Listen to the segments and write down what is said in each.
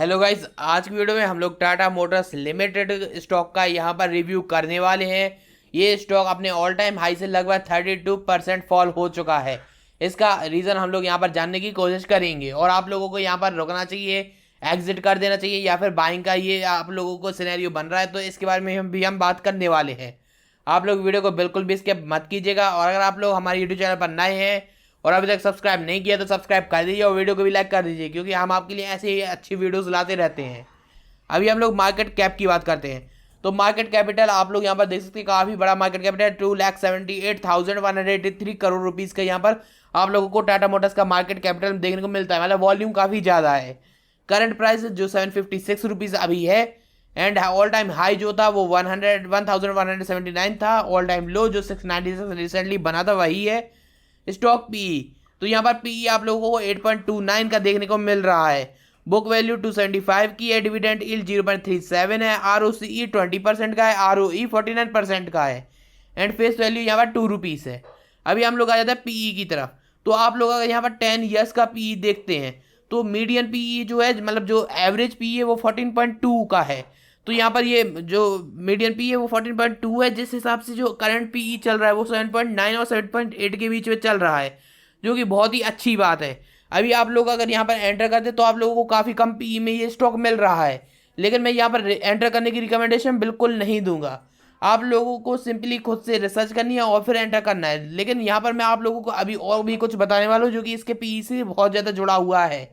Hello guys, आज की video में हम लोग टाटा मोटर्स लिमिटेड स्टॉक का यहाँ पर रिव्यू करने वाले हैं। ये स्टॉक अपने ऑल टाइम हाई से लगभग 32% फॉल हो चुका है। इसका रीज़न हम लोग यहाँ पर जानने की कोशिश करेंगे और आप लोगों को यहाँ पर रुकना चाहिए, एग्जिट कर देना चाहिए या फिर बाइंग का ये आप लोगों को सिनेरियो बन रहा है, तो इसके बारे में हम बात करने वाले हैं। आप लोग वीडियो को बिल्कुल भी स्किप मत कीजिएगा और अगर आप लोग हमारे यूट्यूब चैनल पर नए हैं और अभी तक सब्सक्राइब नहीं किया तो सब्सक्राइब कर दीजिए और वीडियो को भी लाइक कर दीजिए, क्योंकि हम आपके लिए ऐसे ही अच्छी वीडियोस लाते रहते हैं। अभी हम लोग मार्केट कैप की बात करते हैं तो मार्केट कैपिटल आप लोग यहाँ पर देख सकते हैं, काफ़ी बड़ा मार्केट कैपिटल 2,78,183 करोड़ रुपीज़ का यहाँ पर आप लोगों को टाटा मोटर्स का मार्केट कैपिटल देखने को मिलता है। मतलब वॉल्यूम काफ़ी ज़्यादा है। करंट प्राइस जो 756 रुपीज़ अभी है एंड ऑल टाइम हाई जो था वो 1179 था। ऑल टाइम लो जो 696 रिसेंटली बना था वही है। स्टॉक पीई तो यहाँ पर पीई आप लोगों को 8.29 का देखने को मिल रहा है। बुक वैल्यू 275 की है। डिविडेंड यील्ड 0.37 है। आरओसीई 20% का है। आरओई 49% का है एंड फेस वैल्यू यहाँ पर 2 रुपीज़ है। अभी हम लोग आ जाते हैं पीई की तरफ। तो आप लोग अगर यहाँ पर 10 ईयर्स का पीई देखते हैं तो मीडियन पीई जो है, मतलब जो एवरेज पीई है वो 14.2 का है। तो यहाँ पर ये जो मीडियन पी है वो 14.2 है, जिस हिसाब से जो करंट पीई चल रहा है वो 7.9 और 7.8 के बीच में चल रहा है, जो कि बहुत ही अच्छी बात है। अभी आप लोग अगर यहाँ पर एंटर करते तो आप लोगों को काफ़ी कम पीई में ये स्टॉक मिल रहा है, लेकिन मैं यहाँ पर एंटर करने की रिकमेंडेशन बिल्कुल नहीं दूंगा। आप लोगों को सिंपली खुद से रिसर्च करनी है और फिर एंटर करना है। लेकिन यहाँ पर मैं आप लोगों को अभी और भी कुछ बताने वाला हूँ जो कि इसके पीई से बहुत ज़्यादा जुड़ा हुआ है।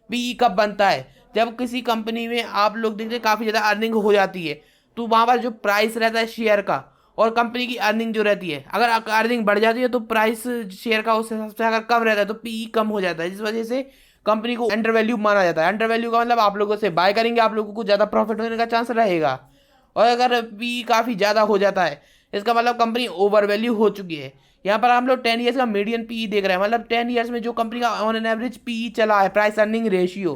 पीई कब बनता है? जब किसी कंपनी में आप लोग देखते हैं काफ़ी ज़्यादा अर्निंग हो जाती है, तो वहाँ पर जो प्राइस रहता है शेयर का और कंपनी की अर्निंग जो रहती है, अगर अर्निंग बढ़ जाती है तो प्राइस शेयर का उस हिसाब से अगर कम रहता है तो पीई कम हो जाता है, जिस वजह से कंपनी को अंडर वैल्यू माना जाता है। अंडर वैल्यू का मतलब आप लोगों से बाय करेंगे, आप लोगों को ज़्यादा प्रॉफिट होने का चांस रहेगा। और अगर पीई काफ़ी ज़्यादा हो जाता है इसका मतलब कंपनी ओवर वैल्यू हो चुकी है। यहाँ पर हम लोग 10 ईयर्स का मीडियन पीई देख रहे हैं। मतलब 10 ईयर्स में जो कंपनी का ऑन एन एवरेज पीई चला है, प्राइस अर्निंग रेशियो,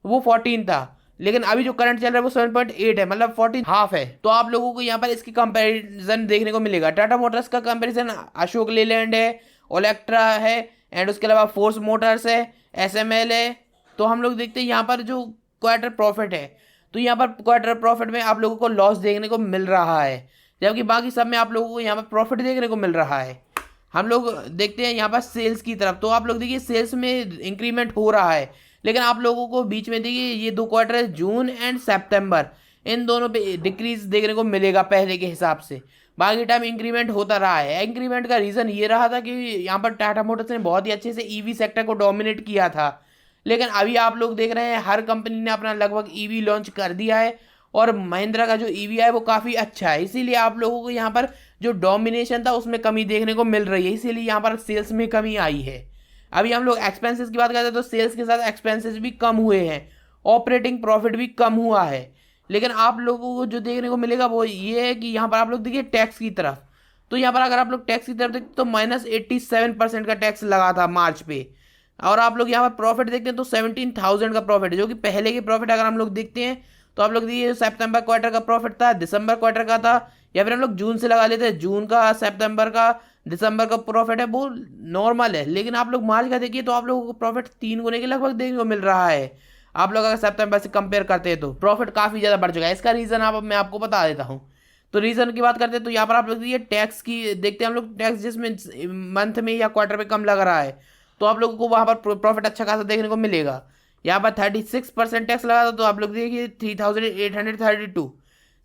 वो 14 था। लेकिन अभी जो करंट चल रहा है वो 7.8 है, मतलब 14 हाफ है। तो आप लोगों को यहाँ पर इसकी कंपैरिजन देखने को मिलेगा। टाटा मोटर्स का कंपैरिजन अशोक लेलैंड है, ओलेक्ट्रा है एंड उसके अलावा फोर्स मोटर्स है, एसएमएल है। तो हम लोग देखते हैं यहाँ पर जो क्वार्टर प्रॉफिट है, तो यहाँ पर क्वार्टर प्रॉफिट में आप लोगों को लॉस देखने को मिल रहा है, जबकि बाकी सब में आप लोगों को यहाँ पर प्रॉफिट देखने को मिल रहा है। हम लोग देखते हैं यहाँ पर सेल्स की तरफ, तो आप लोग देखिए सेल्स में इंक्रीमेंट हो रहा है। लेकिन आप लोगों को बीच में देखिए ये 2 क्वार्टर है, जून एंड सितंबर, इन दोनों पे डिक्रीज देखने को मिलेगा पहले के हिसाब से। बाकी टाइम इंक्रीमेंट होता रहा है। इंक्रीमेंट का रीज़न ये रहा था कि यहाँ पर टाटा मोटर्स ने बहुत ही अच्छे से ईवी सेक्टर को डोमिनेट किया था। लेकिन अभी आप लोग देख रहे हैं हर कंपनी ने अपना लगभग ईवी लॉन्च कर दिया है और महिंद्रा का जो ईवी है वो काफ़ी अच्छा है। इसीलिए आप लोगों को यहाँ पर जो डोमिनेशन था उसमें कमी देखने को मिल रही है, इसीलिए यहाँ पर सेल्स में कमी आई है। अभी हम लोग एक्सपेंसेस की बात करते हैं तो सेल्स के साथ एक्सपेंसेस भी कम हुए हैं, ऑपरेटिंग प्रॉफिट भी कम हुआ है। लेकिन आप लोगों को जो देखने को मिलेगा वो ये है कि यहाँ पर आप लोग देखिए टैक्स की तरफ। तो यहाँ पर अगर आप लोग टैक्स की तरफ देखते तो -87% का टैक्स लगा था मार्च पे। और आप लोग यहाँ पर प्रॉफिट देखते हैं तो 17,000 का प्रॉफिट है, जो कि पहले के प्रॉफिट अगर हम लोग देखते हैं तो आप लोग देखिए सितंबर क्वार्टर का प्रॉफिट था, दिसंबर क्वार्टर का था, या फिर हम लोग जून से लगा लेते हैं, जून का, सितंबर का, दिसंबर का प्रॉफिट है वो नॉर्मल है। लेकिन आप लोग मार्च का देखिए तो आप लोगों को प्रॉफिट 3 गुने के लगभग देखने को मिल रहा है। आप लोग अगर सितंबर से कंपेयर करते हैं तो प्रॉफिट काफ़ी ज़्यादा बढ़ चुका है। इसका रीज़न मैं आपको बता देता हूँ। तो रीज़न की बात करते हैं तो यहाँ पर आप लोग देखिए टैक्स की देखते हैं हम लोग, टैक्स जिसमें मंथ में या क्वार्टर में कम लग रहा है तो आप लोगों को वहाँ पर प्रॉफिट अच्छा खासा देखने को मिलेगा। यहाँ पर 36% टैक्स लगा था तो आप लोग देखिए 3,832।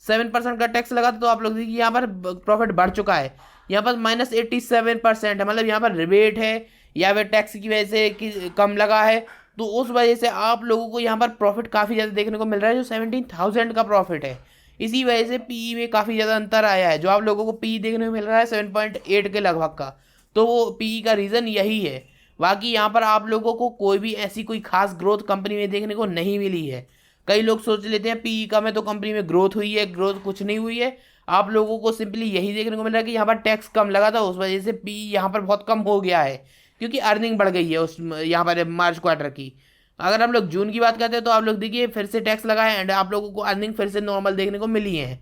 7% का टैक्स लगा था तो आप लोग देखिए यहाँ पर प्रॉफिट बढ़ चुका है। यहाँ पर -87% है, मतलब यहाँ पर रिबेट है या फिर टैक्स की वजह से कम लगा है, तो उस वजह से आप लोगों को यहाँ पर प्रॉफिट काफ़ी ज़्यादा देखने को मिल रहा है, जो 17,000 का प्रॉफिट है। इसी वजह से पीई में काफ़ी ज़्यादा अंतर आया है। जो आप लोगों को पीई देखने को मिल रहा है 7.8 के लगभग का, तो वो पीई का रीज़न यही है। बाकी यहाँ पर आप लोगों को कोई भी ऐसी कोई खास ग्रोथ कंपनी में देखने को नहीं मिली है। कई लोग सोच लेते हैं पीई कम है तो कंपनी में ग्रोथ हुई है, ग्रोथ कुछ नहीं हुई है। आप लोगों को सिंपली यही देखने को मिल रहा है कि यहाँ पर टैक्स कम लगा था, उस वजह से पीई यहाँ पर बहुत कम हो गया है, क्योंकि अर्निंग बढ़ गई है उस यहाँ पर मार्च क्वार्टर की। अगर हम लोग जून की बात करते हैं तो आप लोग देखिए फिर से टैक्स लगा है एंड आप लोगों को अर्निंग फिर से नॉर्मल देखने को मिली है।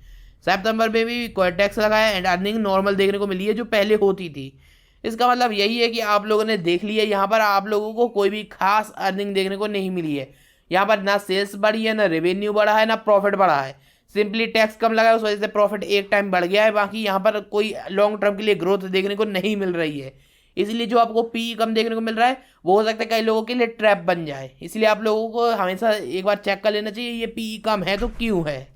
सितंबर में भी टैक्स लगा है एंड अर्निंग नॉर्मल देखने को मिली है जो पहले होती थी। इसका मतलब यही है कि आप लोगों ने देख लिया, यहाँ पर आप लोगों को कोई भी खास अर्निंग देखने को नहीं मिली है। यहाँ पर ना सेल्स बढ़ी है, ना रेवेन्यू बढ़ा है, ना प्रॉफिट बढ़ा है। सिंपली टैक्स कम लगा है, उस वजह से प्रॉफिट एक टाइम बढ़ गया है। बाकी यहाँ पर कोई लॉन्ग टर्म के लिए ग्रोथ देखने को नहीं मिल रही है। इसलिए जो आपको पी कम देखने को मिल रहा है वो हो सकता है कई लोगों के लिए ट्रैप बन जाए। इसलिए आप लोगों को हमेशा एक बार चेक कर लेना चाहिए ये पी कम है तो क्यों है।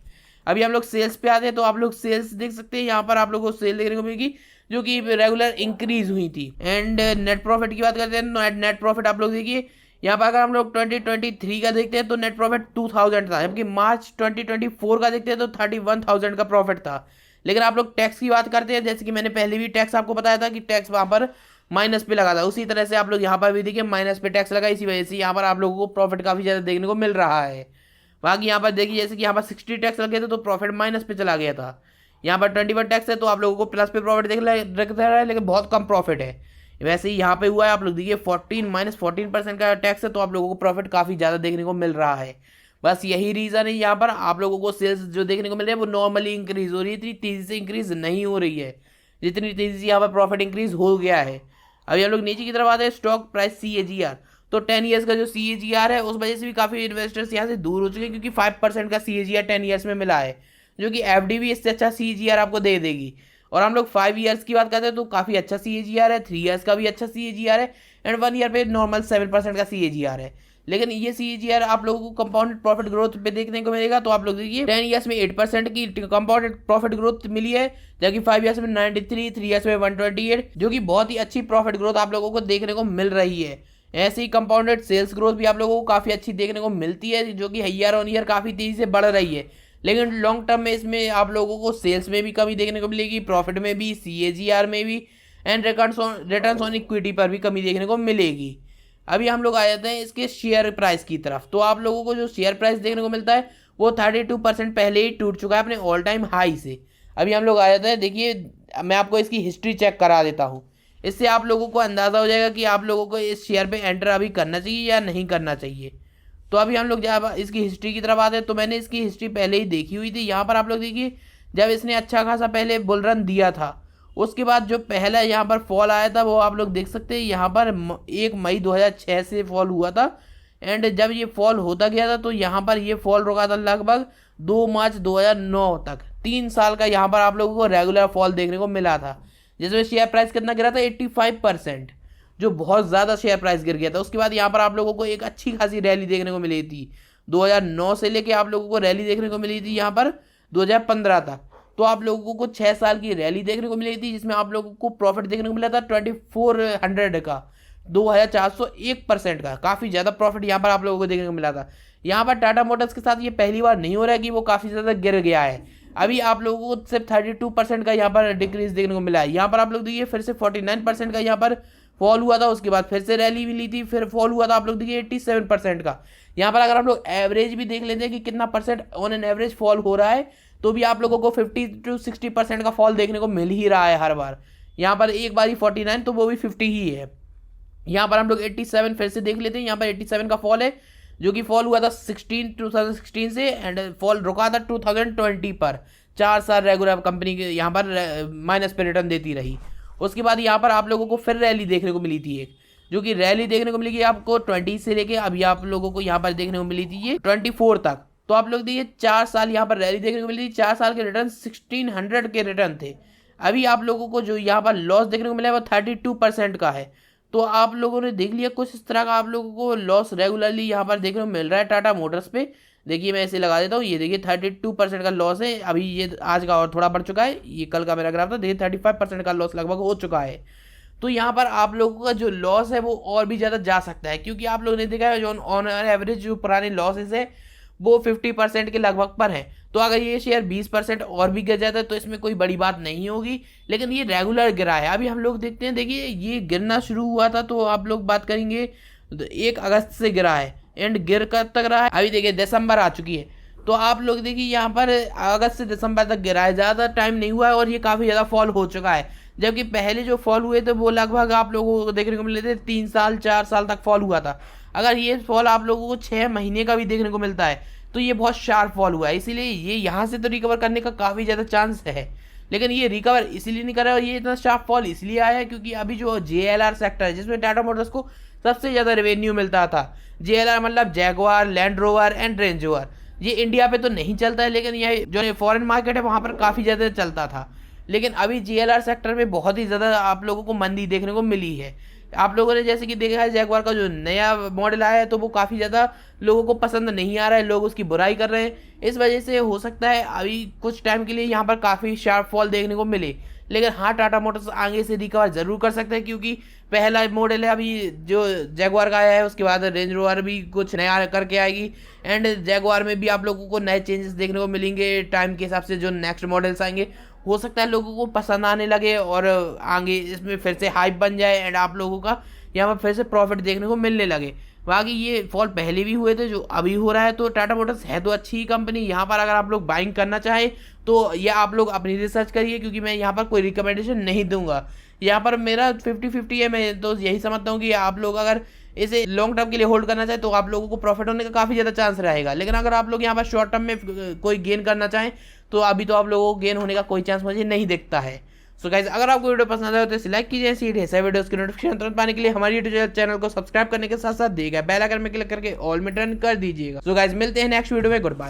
अभी हम लोग सेल्स पे आते हैं तो आप लोग सेल्स देख सकते हैं, यहाँ पर आप लोगों को सेल देखने को मिलेगी जो कि रेगुलर इंक्रीज हुई थी। एंड नेट प्रॉफिट की बात करते हैं, नेट प्रॉफिट आप लोग देखिए यहाँ पर अगर हम लोग 2023 का देखते हैं तो नेट प्रॉफिट 2000 था, जबकि मार्च 2024 का देखते हैं तो 31,000 का प्रॉफिट था। लेकिन आप लोग टैक्स की बात करते हैं, जैसे कि मैंने पहले भी टैक्स आपको बताया था कि टैक्स वहाँ पर माइनस पे लगा था, उसी तरह से आप लोग यहाँ पर भी देखिए माइनस पे टैक्स लगा, इसी वजह से यहाँ पर आप लोगों को प्रॉफिट काफ़ी ज़्यादा देखने को मिल रहा है। बाकी यहाँ पर देखिए जैसे कि यहाँ पर 60 टैक्स लगे थे तो प्रॉफिट माइनस पे चला गया था। यहाँ पर 21 टैक्स है तो आप लोगों को प्लस पे प्रॉफिट दिख रहा है, लेकिन बहुत कम प्रॉफिट है। वैसे ही यहाँ पे हुआ है, आप लोग देखिए 14% का टैक्स है तो आप लोगों को प्रॉफिट काफ़ी ज़्यादा देखने को मिल रहा है। बस यही रीज़न है, यहाँ पर आप लोगों को सेल्स जो देखने को मिल रही है वो नॉर्मली इंक्रीज हो रही है, इतनी तेज़ी से इंक्रीज नहीं हो रही है जितनी तेज़ी से यहाँ पर प्रॉफिट इंक्रीज हो गया है। अभी हम लोग नीचे की तरफ आते हैं, स्टॉक प्राइस CAGR। तो 10 ईयर्स का जो CAGR है उस वजह से भी काफ़ी इन्वेस्टर्स यहाँ से दूर हो चुके हैं, क्योंकि 5% का CAGR 10 ईयर्स में मिला है, जो कि FD भी इससे अच्छा CAGR आपको दे देगी। और हम लोग 5 ईयर्स की बात करते हैं तो काफ़ी अच्छा CAGR है, 3 ईयर्स का भी अच्छा CAGR है, एंड 1 ईयर पे नॉर्मल 7% का CAGR है। लेकिन ये CAGR आप लोगों को कंपाउंडेड प्रॉफिट ग्रोथ पे देखने को मिलेगा। तो आप लोग देखिए 10 ईयर्स में 8% की कंपाउंडेड प्रॉफिट ग्रोथ मिली है, जबकि 5 ईयर्स में 93, 3 ईयर्स में 128, जो कि बहुत ही अच्छी प्रॉफिट ग्रोथ आप लोगों को देखने को मिल रही है। ऐसे ही कंपाउंडेड सेल्स ग्रोथ भी आप लोगों को काफ़ी अच्छी देखने को मिलती है, जो कि ईयर ऑन ईयर काफ़ी तेज़ी से बढ़ रही है। लेकिन लॉन्ग टर्म में इसमें आप लोगों को सेल्स में भी कमी देखने को मिलेगी, प्रॉफिट में भी, CAGR में भी, एंड रिटर्न्स ऑन इक्विटी पर भी कमी देखने को मिलेगी। अभी हम लोग आ जाते हैं इसके शेयर प्राइस की तरफ। तो आप लोगों को जो शेयर प्राइस देखने को मिलता है वो 32% पहले ही टूट चुका है अपने ऑल टाइम हाई से। अभी हम लोग आ जाते हैं, देखिए मैं आपको इसकी हिस्ट्री चेक करा देता हूँ, इससे आप लोगों को अंदाज़ा हो जाएगा कि आप लोगों को इस शेयर पे एंटर अभी करना चाहिए या नहीं करना चाहिए। तो अभी हम लोग जब इसकी हिस्ट्री की तरफ आते हैं तो मैंने इसकी हिस्ट्री पहले ही देखी हुई थी। यहाँ पर आप लोग देखिए जब इसने अच्छा खासा पहले बुल रन दिया था, उसके बाद जो पहला यहाँ पर फॉल आया था वो आप लोग देख सकते हैं, यहाँ पर 1 मई 2006 से फॉल हुआ था। एंड जब ये फॉल होता गया था तो यहाँ पर ये फॉल रुका था लगभग 2 मार्च 2009 तक। 3 साल का यहाँ पर आप लोगों को रेगुलर फॉल देखने को मिला था, जिसमें शेयर प्राइस कितना गिरा था 85%, जो बहुत ज़्यादा शेयर प्राइस गिर गया था। उसके बाद यहाँ पर आप लोगों को एक अच्छी खासी रैली देखने को मिली थी, 2009 से लेके आप लोगों को रैली देखने को मिली थी यहाँ पर 2015 तक। तो आप लोगों को 6 साल की रैली देखने को मिली थी, जिसमें आप लोगों को प्रॉफिट देखने को मिला था 2400 का, 2401% का। काफ़ी ज़्यादा प्रॉफिट यहाँ पर आप लोगों को देखने को मिला था। यहाँ पर टाटा मोटर्स के साथ ये पहली बार नहीं हो रहा है कि वो काफ़ी ज़्यादा गिर गया है। अभी आप लोगों को सिर्फ 32% का यहाँ पर डिक्रीज देखने को मिला है। यहाँ पर आप लोग देखिए फिर से 49% का यहाँ पर फॉल हुआ था, उसके बाद फिर से रैली भी ली थी, फिर फॉल हुआ था आप लोग देखिए 87% का। यहाँ पर अगर हम लोग एवरेज भी देख लेते हैं कि कितना percent on an average fall हो रहा है, तो भी आप लोगों को 50 to 60% का फॉल देखने को मिल ही रहा है हर बार। यहाँ पर एक बार ही 49 तो वो भी 50 ही है। यहाँ पर हम लोग 87 फिर से देख लेते हैं, यहाँ पर 87 का फॉल है, जो कि फॉल हुआ था 2016 से, एंड फॉल रुका था 2020 पर। 4 साल रेगुलर कंपनी के यहाँ पर माइनस पे रिटर्न देती रही। उसके बाद यहाँ पर आप लोगों को फिर रैली देखने को मिली थी एक, जो कि रैली देखने को मिलेगी आपको 20 से लेके अभी आप लोगों को यहाँ पर देखने को मिली थी ये 24 तक। तो आप लोग देखिए 4 साल यहाँ पर रैली देखने को मिली थी। 4 साल के रिटर्न 1600 के रिटर्न थे। अभी आप लोगों को जो यहाँ पर लॉस देखने को मिला है वो 32% का है। तो आप लोगों ने देख लिया कुछ इस तरह का आप लोगों को लॉस रेगुलरली यहाँ पर देखने को मिल रहा है टाटा मोटर्स पे। देखिए मैं ऐसे लगा देता हूँ, ये देखिए 32% का लॉस है। अभी ये आज का और थोड़ा बढ़ चुका है, ये कल का मेरा ग्राफ था, देखिए 35% का लॉस लगभग हो चुका है। तो यहाँ पर आप लोगों का जो लॉस है वो और भी ज़्यादा जा सकता है, क्योंकि आप लोगों ने देखा है जो ऑन एवरेज जो पुराने लॉसेस है वो 50% के लगभग पर है। तो अगर ये शेयर 20% और भी गिर जाता है तो इसमें कोई बड़ी बात नहीं होगी, लेकिन ये रेगुलर गिरा है। अभी हम लोग देखते हैं, देखिए ये गिरना शुरू हुआ था तो आप लोग बात करेंगे 1 अगस्त से गिरा है, एंड गिर कब तक रहा है, अभी देखिए दिसंबर आ चुकी है। तो आप लोग देखिए यहाँ पर अगस्त से दिसंबर तक गिरा है, ज़्यादा टाइम नहीं हुआ है और ये काफ़ी ज़्यादा फॉल हो चुका है। जबकि पहले जो फॉल हुए थे वो लगभग आप लोगों को देखने को मिले थे 3 साल 4 साल तक फॉल हुआ था। अगर ये फॉल आप लोगों को 6 महीने का भी देखने को मिलता है तो ये बहुत शार्प फॉल हुआ है, इसीलिए ये यहाँ से तो रिकवर करने का काफ़ी ज़्यादा चांस है। लेकिन ये रिकवर इसलिए नहीं कर रहा है और ये इतना शार्प फॉल इसलिए आया है क्योंकि अभी जो JLR सेक्टर है जिसमें टाटा मोटर्स को सबसे ज़्यादा रेवेन्यू मिलता था। JLR मतलब Jaguar, land rover and range rover. ये इंडिया पे तो नहीं चलता है, लेकिन ये जो फॉरेन मार्केट है वहाँ पर काफ़ी ज़्यादा चलता था। लेकिन अभी JLR सेक्टर में बहुत ही ज़्यादा आप लोगों को मंदी देखने को मिली है। आप लोगों ने जैसे कि देखा है जैगवार का जो नया मॉडल आया है तो वो काफ़ी ज़्यादा लोगों को पसंद नहीं आ रहा है, लोग उसकी बुराई कर रहे हैं। इस वजह से हो सकता है अभी कुछ टाइम के लिए यहाँ पर काफ़ी शार्प फॉल देखने को मिले। लेकिन हाँ, टाटा मोटर्स आगे से रिकवर जरूर कर सकते हैं, क्योंकि पहला मॉडल है अभी जो जैगवार का आया है, उसके बाद रेंज रोवर भी कुछ नया करके आएगी। एंड जैगवार में भी आप लोगों को नए चेंजेस देखने को मिलेंगे टाइम के हिसाब से। जो नेक्स्ट मॉडल्स आएंगे हो सकता है लोगों को पसंद आने लगे और आगे इसमें फिर से हाइप बन जाए एंड आप लोगों का यहाँ पर फिर से प्रॉफिट देखने को मिलने लगे। बाकी ये फॉल पहले भी हुए थे, जो अभी हो रहा है। तो टाटा मोटर्स है तो अच्छी कंपनी। यहाँ पर अगर आप लोग बाइंग करना चाहें तो ये आप लोग अपनी रिसर्च करिए, क्योंकि मैं यहाँ पर कोई रिकमेंडेशन नहीं दूंगा। यहाँ पर मेरा 50-50 है। मैं तो यही समझता हूँ कि आप लोग अगर इसे लॉन्ग टर्म के लिए होल्ड करना चाहें तो आप लोगों को प्रॉफिट होने का काफ़ी ज़्यादा चांस रहेगा। लेकिन अगर आप लोग यहाँ पर शॉर्ट टर्म में कोई गेन करना चाहें तो अभी तो आप लोगों को गेन होने का कोई चांस मुझे नहीं दिखता है। सो गाइस, अगर आपको वीडियो पसंद आए तो इसे लाइक कीजिए। ऐसी ढेर सारी वीडियोस की नोटिफिकेशन तुरंत पाने के लिए हमारे यूट्यूब चैनल को सब्सक्राइब करने के साथ साथ दिए गए बेल आइकन में क्लिक करके ऑल में टर्न कर दीजिएगा। सो गाइस, मिलते हैं नेक्स्ट वीडियो में। Good bye.